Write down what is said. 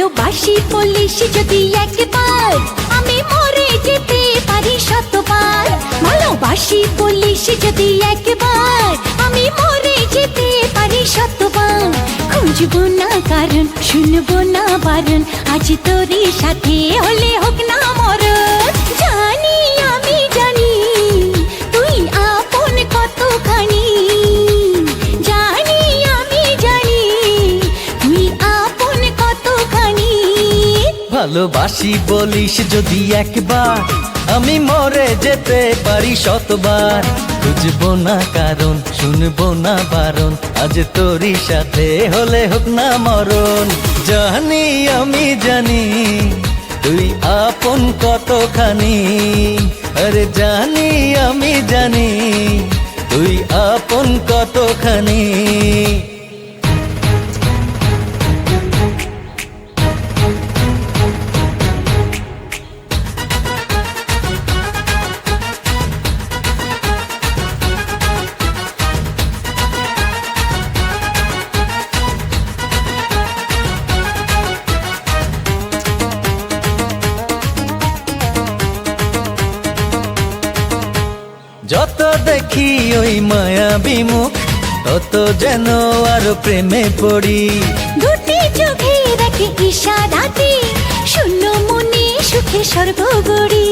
ভালোবাসি বলিস যদি একবার, আমি মরে যেতে পারি শতবার। ভালোবাসি বলিস যদি একবার, আমি মরে যেতে পারি শতবার। খুঁজবো না কারণ, শুনবো না বারণ, আজ তোরই সাথে হলে হোক না মরণ। জানি আমি জানি তুই আপন কতখানি, জানি আমি জানি তুই আপন কতখানি। ভালোবাসি বলিস যদি একবার, আমি মরে যেতে পারি শতবার। খুঁজবো না কারণ, শুনবো না বারণ, আজ তোরই সাথে হলে হোক না মরণ। জানি আমি জানি তুই আপন কতখানি, আরে জানি আমি জানি তুই আপন কতখানি। যত দেখি ওই মায়াবী মুখ, তত যেন আরো প্রেমে পড়ি। দুটি চোখে রাখে ইশারাতে, শূন্য মনে সুখে সর্বগড়ি।